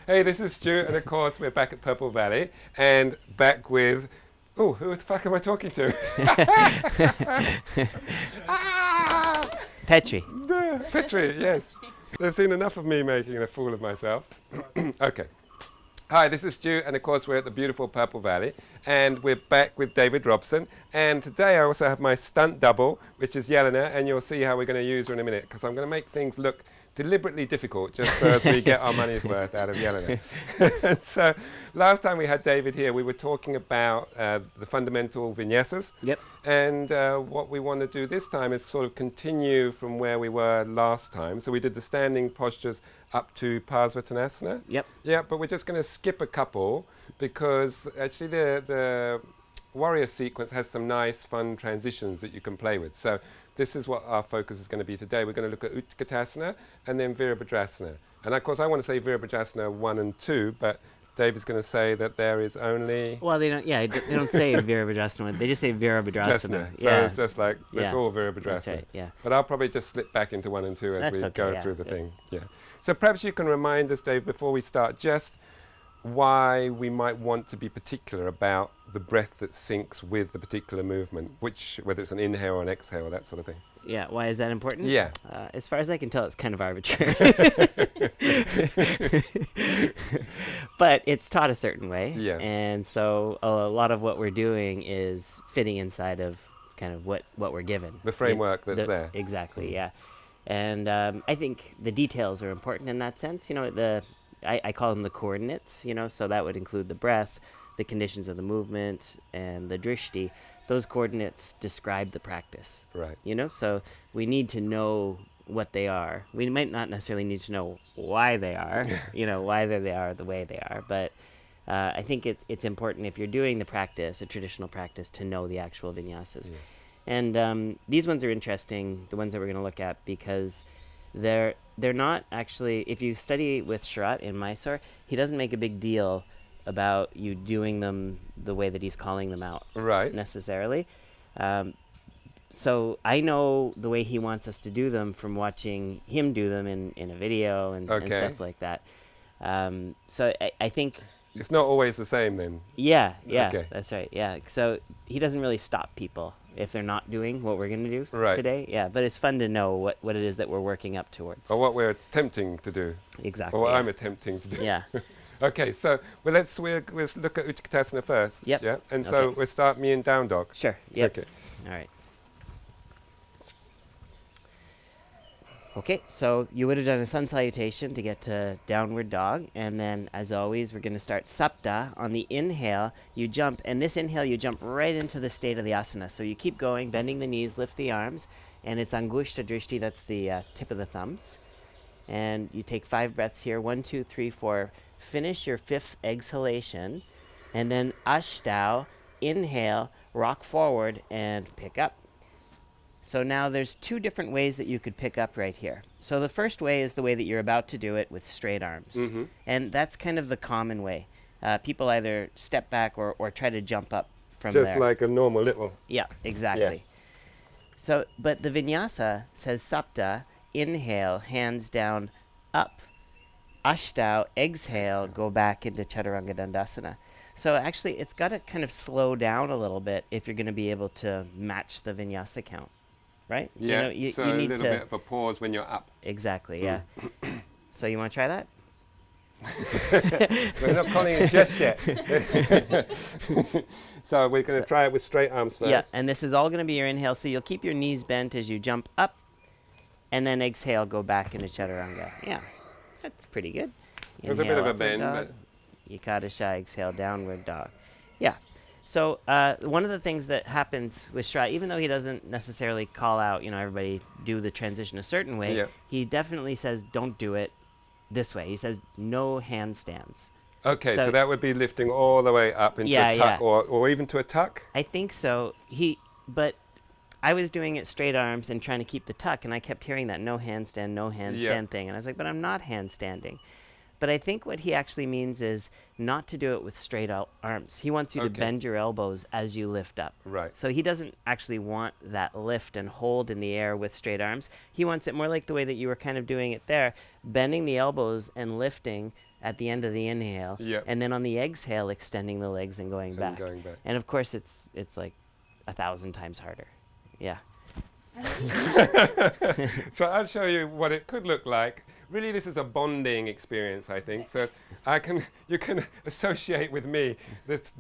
Hey, this is Stu, and of course we're back at Purple Valley, and back with, oh, who the fuck am I talking to? Petri. Petri, yes. They've seen enough of me making a fool of myself. Okay. Hi, this is Stu, and of course we're at the beautiful Purple Valley, and we're back with David Robson, and today I also have my stunt double, which is Yelena, and you'll see how we're going to use her in a minute, because I'm going to make things look deliberately difficult, just so as we get our money's worth out of Yelena. So last time we had David here, we were talking about the fundamental vinyasas. Yep. And what we want to do this time is sort of continue from where we were last time. So we did the standing postures up to Parsvatanasana. Yep. Yeah, but we're just going to skip a couple because actually the warrior sequence has some nice, fun transitions that you can play with. So this is what our focus is going to be today. We're going to look at Utkatasana and then Virabhadrasana. And of course, I want to say Virabhadrasana 1 and 2, but David's going to say that there is only... Well, they don't. Yeah, they don't say Virabhadrasana. They just say Virabhadrasana. So it's just like, it's all Virabhadrasana. That's right, yeah. But I'll probably just slip back into 1 and 2 as we go through the thing. Yeah. So perhaps you can remind us, Dave, before we start, just why we might want to be particular about the breath that syncs with the particular movement, whether it's an inhale or an exhale, that sort of thing. Yeah, why is that important? Yeah. As far as I can tell, it's kind of arbitrary. But it's taught a certain way. Yeah. And so a lot of what we're doing is fitting inside of kind of what we're given. The framework that's there. Exactly, yeah. And I think the details are important in that sense. You know, I call them the coordinates, you know, so that would include the breath, the conditions of the movement, and the drishti. Those coordinates describe the practice. Right. You know, so we need to know what they are. We might not necessarily need to know why they are, you know, why they are the way they are. But I think it's important if you're doing the practice, a traditional practice, to know the actual vinyasas. Yeah. And these ones are interesting, the ones that we're going to look at, because they're not actually, if you study with Sharat in Mysore, he doesn't make a big deal about you doing them the way that he's calling them out. Right. Necessarily. So I know the way he wants us to do them from watching him do them in a video and stuff like that. So I think... It's not always the same then? Yeah, that's right, yeah. So he doesn't really stop people if they're not doing what we're going to do today. Yeah, but it's fun to know what it is that we're working up towards. Or what we're attempting to do. Exactly. Or what I'm attempting to do. Yeah. Okay, so we'll look at Utkatasana first. Yep. Yeah, and so we'll start me in down dog. Sure. Yep. Okay. All right. Okay, so you would have done a sun salutation to get to downward dog, and then, as always, we're going to start sapta. On the inhale, you jump, and this inhale, you jump right into the state of the asana. So you keep going, bending the knees, lift the arms, and it's angushta drishti, that's the tip of the thumbs. And you take 5 breaths here, 1, 2, 3, 4. Finish your 5th exhalation, and then ashtau, inhale, rock forward, and pick up. So now there's 2 different ways that you could pick up right here. So the first way is the way that you're about to do it with straight arms. Mm-hmm. And that's kind of the common way. People either step back or try to jump up from there. Just like a normal little... Yeah, exactly. Yeah. So, but the vinyasa says sapta, inhale, hands down, up. Ashtau, exhale, go back into Chaturanga Dandasana. So actually, it's got to kind of slow down a little bit if you're going to be able to match the vinyasa count. Right? Yeah, so you need a little bit of a pause when you're up. Exactly, yeah. So you want to try that? We're not calling it just yet. So we're going to try it with straight arms first. Yeah, and this is all going to be your inhale. So you'll keep your knees bent as you jump up, and then exhale, go back into Chaturanga. Yeah, that's pretty good. There's a bit of a bend. But Utkatasana, exhale, downward dog. Yeah. So one of the things that happens with Shra, even though he doesn't necessarily call out, you know, everybody do the transition a certain way, he definitely says don't do it this way. He says no handstands. Okay, so that would be lifting all the way up into a tuck, or even to a tuck? I think so. But I was doing it straight arms and trying to keep the tuck, and I kept hearing that no handstand thing. And I was like, but I'm not handstanding. But I think what he actually means is not to do it with straight out arms. He wants you to bend your elbows as you lift up. Right. So he doesn't actually want that lift and hold in the air with straight arms. He wants it more like the way that you were kind of doing it there, bending the elbows and lifting at the end of the inhale. Yep. And then on the exhale, extending the legs and going back. And of course, it's like 1,000 times harder. Yeah. So I'll show you what it could look like. Really, this is a bonding experience, I think. So you can associate with me this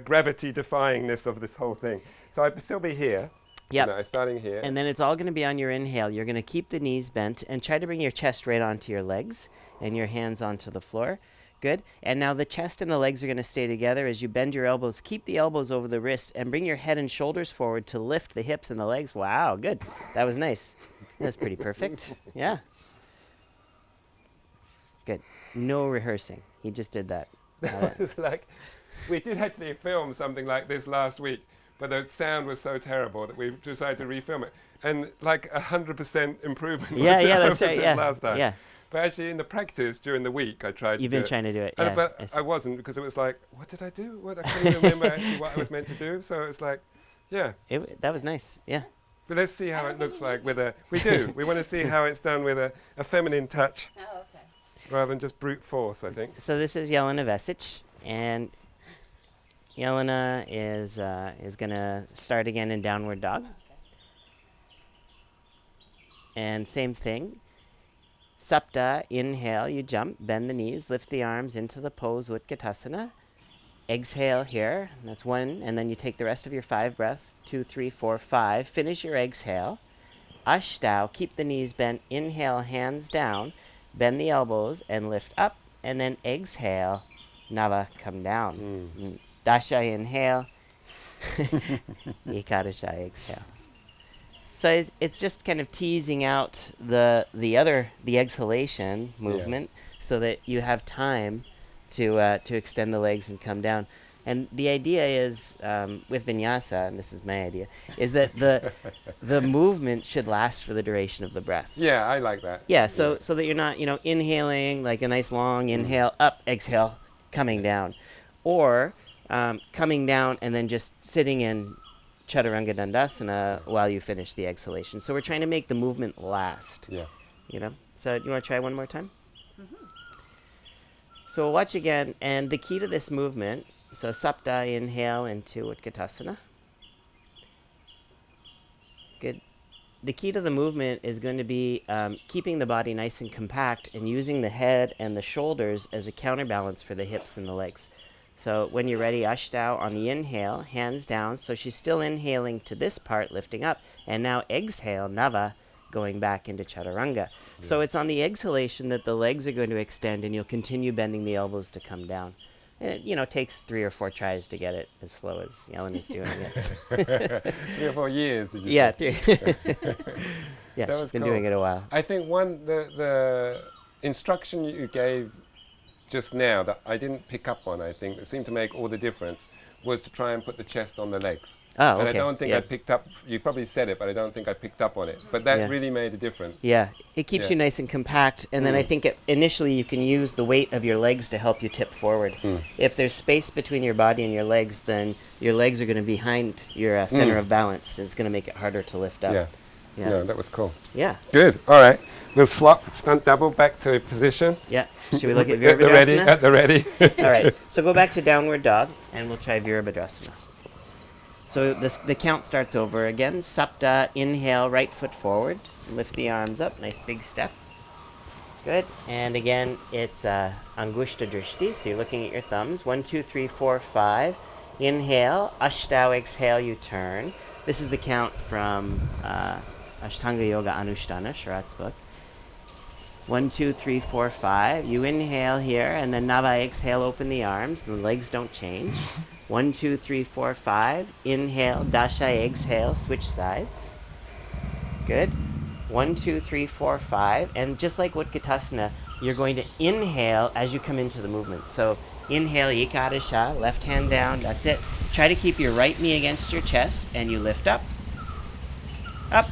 gravity-defyingness of this whole thing. So I'd still be here. Yep. Starting here. And then it's all going to be on your inhale. You're going to keep the knees bent and try to bring your chest right onto your legs and your hands onto the floor. Good. And now the chest and the legs are going to stay together as you bend your elbows. Keep the elbows over the wrist and bring your head and shoulders forward to lift the hips and the legs. Wow, good. That was nice. That was pretty perfect. Yeah. Good. No rehearsing. He just did that. It's like, we did actually film something like this last week, but the sound was so terrible that we decided to refilm it. And like 100% improvement. Yeah, that's right. Yeah. Last time. Yeah. But actually in the practice during the week, I tried You've to do been trying to do it. But I wasn't, because it was like, what did I do? I couldn't remember actually what I was meant to do. So it's like, yeah. That was nice. Yeah. But let's see how it looks like with a, we want to see how it's done with a feminine touch. Oh, okay. Rather than just brute force, I think. So this is Jelena Vesic, and Jelena is going to start again in downward dog. And same thing. Sapta, inhale, you jump, bend the knees, lift the arms into the pose, Utkatasana. Exhale here, that's 1, and then you take the rest of your 5 breaths, 2, 3, 4, 5. Finish your exhale. Ashtanga, keep the knees bent, inhale, hands down, bend the elbows and lift up, and then exhale, Nava, come down. Dasha, inhale, Ekadasha, exhale. So it's just kind of teasing out the exhalation movement so that you have time to extend the legs and come down. And the idea is, with vinyasa, and this is my idea, is that the movement should last for the duration of the breath. Yeah, I like that. Yeah, so that you're not, inhaling like a nice long inhale, up, exhale, coming down. Or coming down and then just sitting in Chaturanga Dandasana while you finish the exhalation. So we're trying to make the movement last. Yeah. So do you want to try one more time? Mm-hmm. So we'll watch again, and the key to this movement, so Sapta, inhale into Utkatasana. Good. The key to the movement is going to be keeping the body nice and compact and using the head and the shoulders as a counterbalance for the hips and the legs. So when you're ready, Ashtanga on the inhale, hands down. So she's still inhaling to this part, lifting up. And now exhale, Nava, going back into Chaturanga. Yeah. So it's on the exhalation that the legs are going to extend, and you'll continue bending the elbows to come down. And it, takes 3 or 4 tries to get it as slow as Jelena's doing it. 3 or 4 years, did you say? 3. Yeah, she's been doing it a while. I think the instruction you gave just now that I didn't pick up on, I think, that seemed to make all the difference, was to try and put the chest on the legs. Oh, and okay. I don't think I picked up, you probably said it, but I don't think I picked up on it. But that really made a difference. Yeah, it keeps you nice and compact, and then I think initially you can use the weight of your legs to help you tip forward. If there's space between your body and your legs, then your legs are going to be behind your center of balance, and it's going to make it harder to lift up. Yeah, no, that was cool. Yeah. Good, all right. We'll swap stunt double back to position. Yeah, should we look at Virabhadrasana? At the ready. All right, so go back to downward dog, and we'll try Virabhadrasana. So the count starts over again. Sapta, inhale, right foot forward. Lift the arms up, nice big step. Good, and again, it's Angushta Drishti, so you're looking at your thumbs. 1, 2, 3, 4, 5. Inhale, Ashtanga, exhale, you turn. This is the count from Ashtanga Yoga Anushtana, Sharat's book. 1, 2, 3, 4, 5. You inhale here, and then Nava, exhale, open the arms, and the legs don't change. 1, 2, 3, 4, 5. Inhale, Dasha, exhale, switch sides. Good. 1, 2, 3, 4, 5. And just like Utkatasana, you're going to inhale as you come into the movement. So inhale, Ekadasha, left hand down, that's it. Try to keep your right knee against your chest, and you lift up. Up.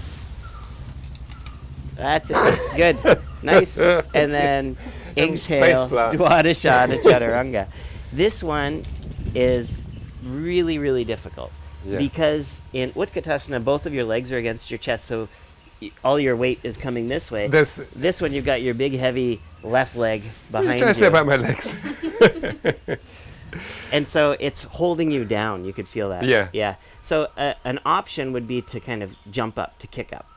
That's it. Good. Nice. And then exhale, Dwadasana Chaturanga. This one is really, really difficult because in Utkatasana, both of your legs are against your chest, so all your weight is coming this way. This one, you've got your big, heavy left leg What are behind you trying to say you. about my legs? And so it's holding you down. You could feel that. Yeah. Yeah. So an option would be to kind of jump up, to kick up.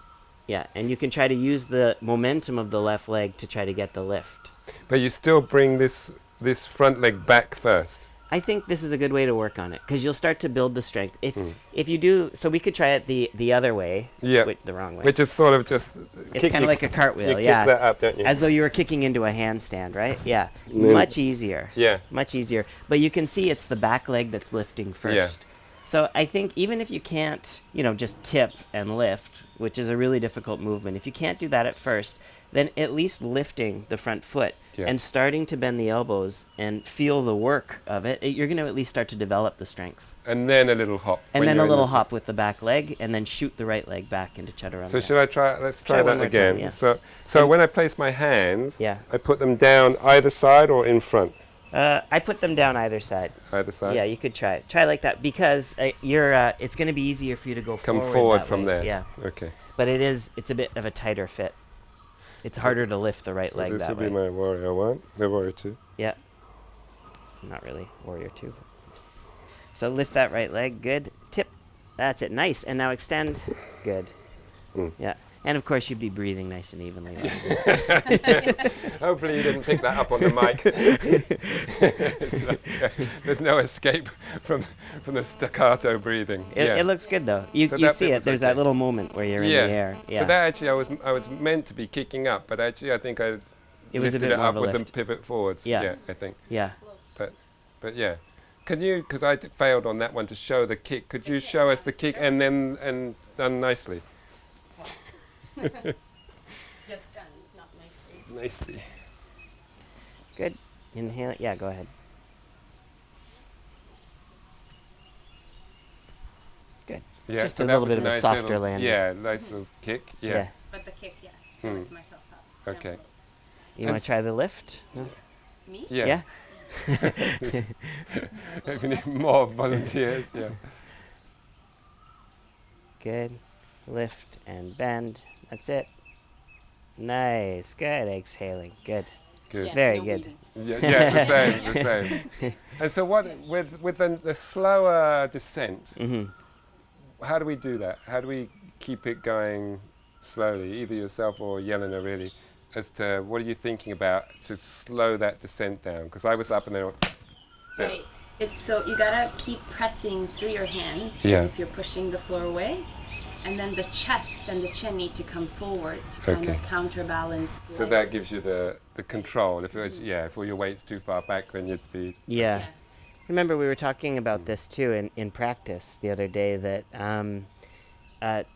Yeah. And you can try to use the momentum of the left leg to try to get the lift. But you still bring this front leg back first. I think this is a good way to work on it because you'll start to build the strength. If you do, so we could try it the other way. Yeah. The wrong way. Which is sort of just... It's kind of like a cartwheel, you yeah. kick that up, don't you? As though you were kicking into a handstand, right? Yeah. then- Much easier. Yeah. Much easier. But you can see it's the back leg that's lifting first. Yeah. So I think even if you can't, just tip and lift, which is a really difficult movement, if you can't do that at first, then at least lifting the front foot Yeah. and starting to bend the elbows and feel the work of it, you're going to at least start to develop the strength. And then a little hop. And when then you're a in little the- hop with the back leg, and then shoot the right leg back into chaturanga. So should I try? Let's try Try one that more again. time, yeah. So when I place my hands, Yeah. I put them down either side or in front. I put them down either side. Either side. Yeah, you could try it. Try like that because it's going to be easier for you to go Come forward forward that from way. there. Yeah, Okay. but it's a bit of a tighter fit. It's harder to lift the right So leg this that will be way. my warrior one, the warrior two. Yeah. Not really. Warrior two. So lift that right leg. Good. Tip. That's it. Nice. And now extend. Good. Yeah. And of course, you'd be breathing nice and evenly. Hopefully you didn't pick that up on the mic. It's like, there's no escape from the staccato breathing. It looks good though. You So you that see bit it. was There's okay. that little moment where you're in the air. Yeah. So that actually, I was meant to be kicking up, but actually I think I It was a lifted bit it more up of a with lift. them pivot forwards. Yeah. I think. Yeah. But yeah. Can you, because I failed on that one to show the kick, could you show us the kick and done nicely? Just done, not nicely. Nicely. Good. Inhale. Yeah. Go ahead. Good. Yeah, Just so a that little was bit of a nice softer little, landing. Yeah, nice little kick. Yeah. But the kick, yeah, to lift myself up. Okay. Down You want And to try the lift? No? low. Me? Yeah. If you need more volunteers, yeah. Good. Lift and bend. That's it. Nice. Good. Exhaling. Good. Good. Yeah, Very no good. breathing. Yeah, the same. And so what, with the slower descent, Mm-hmm. how do we do that? How do we keep it going slowly, either yourself or Yelena really, as to what are you thinking about to slow that descent down? Because I was up and then Right. So you gotta keep pressing through your hands Yeah. as if you're pushing the floor away. And then the chest and the chin need to come forward to kind Okay. of counterbalance. so that gives you the control. If it was, if all your weight's too far back, then you'd be Yeah. Remember, we were talking about this too in practice the other day that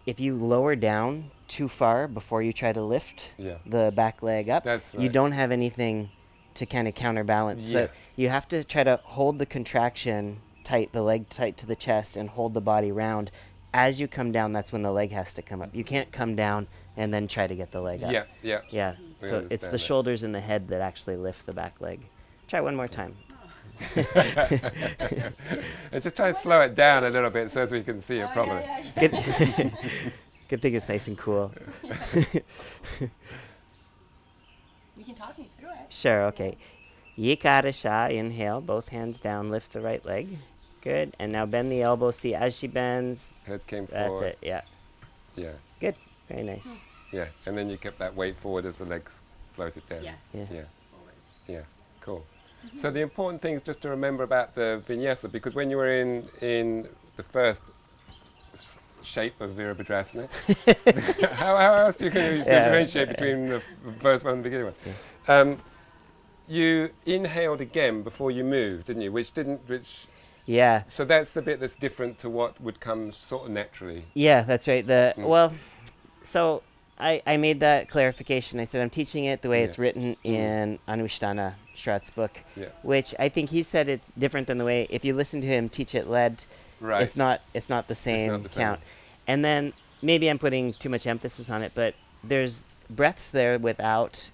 if you lower down too far before you try to lift Yeah. the back leg up, That's you right. don't have anything to kind of counterbalance. Yeah. So you have to try to hold the contraction tight, the leg tight to the chest, and hold the body round. As you come down, that's when the leg has to come up. You can't come down and then try to get the leg up. Yeah. Yeah. We So it's understand the that. shoulders and the head that actually lift the back leg. Try one more time. And just try and slow it down a little bit so as we can see it properly. Good. Good thing it's nice and cool. You can talk me through it. Sure, okay. Utkatasana, inhale, both hands down, lift the right leg. Good. And now bend the elbow. See, as she bends, Head came that's forward. it. Yeah. Yeah. Good. Very nice. Yeah. And then you kept that weight forward as the legs floated down. Yeah. Yeah. Yeah. Forward. Yeah. Cool. So the important thing is just to remember about the vinyasa, because when you were in the first shape of Virabhadrasana, how else do you differentiate between the first one and the beginning one? You inhaled again before you moved, didn't you? Which Yeah. so that's the bit that's different to what would come sort of naturally. Yeah, that's right. Well, so I made that clarification. I said I'm teaching it the way it's written in Anushtana Shrat's book, Yeah. which I think he said it's different than the way, if you listen to him teach it led, Right. it's not the same not the same. count. And then maybe I'm putting too much emphasis on it, but there's breaths there without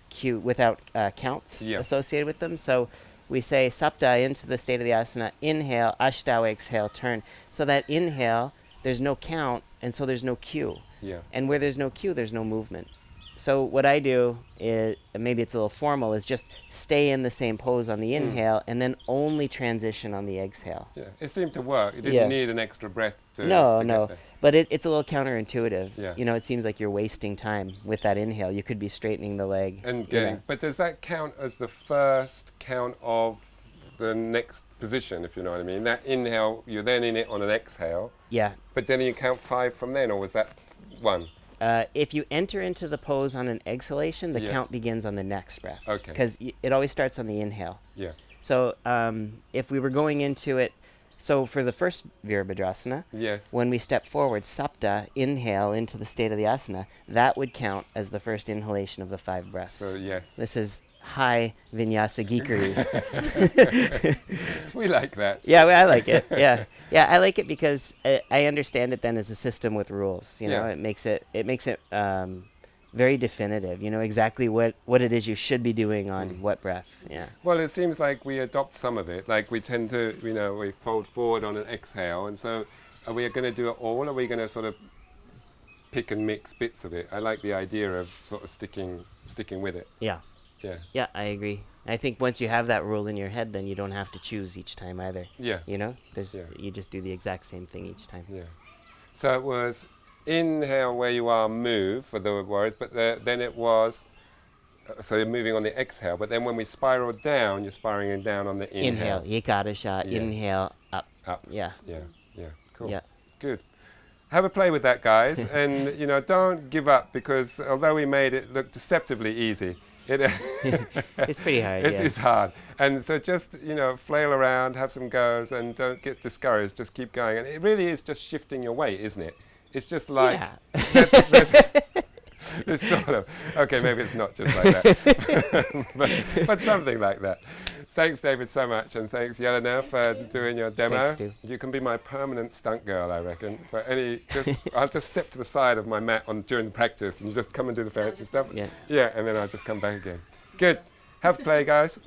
counts Yeah. associated with them. So we say sapta into the state of the asana, inhale, ashtanga, exhale, turn. So that inhale, there's no count, and so there's no cue. Yeah. And where there's no cue, there's no movement. So what I do is, maybe it's a little formal, is just stay in the same pose on the inhale and then only transition on the exhale. Yeah, it seemed to work. You didn't Yeah. need an extra breath to No, get no. there. But it's a little counterintuitive. Yeah. You know, it seems like you're wasting time with that inhale. You could be straightening the leg. And you know. getting, but does that count as the first count of the next position, if you know what I mean? That inhale, you're then in it on an exhale, Yeah. but then you count 5 from then, or was that 1? If you enter into the pose on an exhalation, the Yeah. count begins on the next breath. Okay. Because it always starts on the inhale. Yeah. So if we were going into it, so for the first Virabhadrasana, Yes. when we step forward, sapta, inhale into the state of the asana, that would count as the first inhalation of the 5 breaths. So yes. This is high vinyasa geekery. We like that. Yeah, well, I like it. Yeah, yeah, I like it because I understand it then as a system with rules. You know, Yeah. it makes it very definitive. You know exactly what it is you should be doing on what breath. Yeah. Well, it seems like we adopt some of it. Like we tend to, we fold forward on an exhale. And so are we going to do it all? Or are we going to sort of pick and mix bits of it? I like the idea of sort of sticking with it. Yeah. Yeah. Yeah, I agree. I think once you have that rule in your head, then you don't have to choose each time either. Yeah. You know, Yeah. you just do the exact same thing each time. Yeah. So it was inhale where you are, move for the words, but then it was, so you're moving on the exhale, but then when we spiral down, you're spiraling down on the inhale. Utkatasana, Yeah. inhale, up. Up. Yeah. Yeah. Yeah. Cool. Yeah. Good. Have a play with that, guys, and don't give up, because although we made it look deceptively easy, It's pretty hard. it Yeah. is hard. And so just flail around, have some goes, and don't get discouraged. Just keep going. And it really is just shifting your weight, isn't it? It's just like Yeah. it's sort of okay. Maybe it's not just like that, but something like that. Thanks, David, so much, and thanks, Yelena, for doing your demo. Thanks, Stu. You can be my permanent stunt girl, I reckon. For I'll just step to the side of my mat during the practice, and you just come and do the fancy stuff. Yeah. Yeah, and then I'll just come back again. Good. Have play, guys.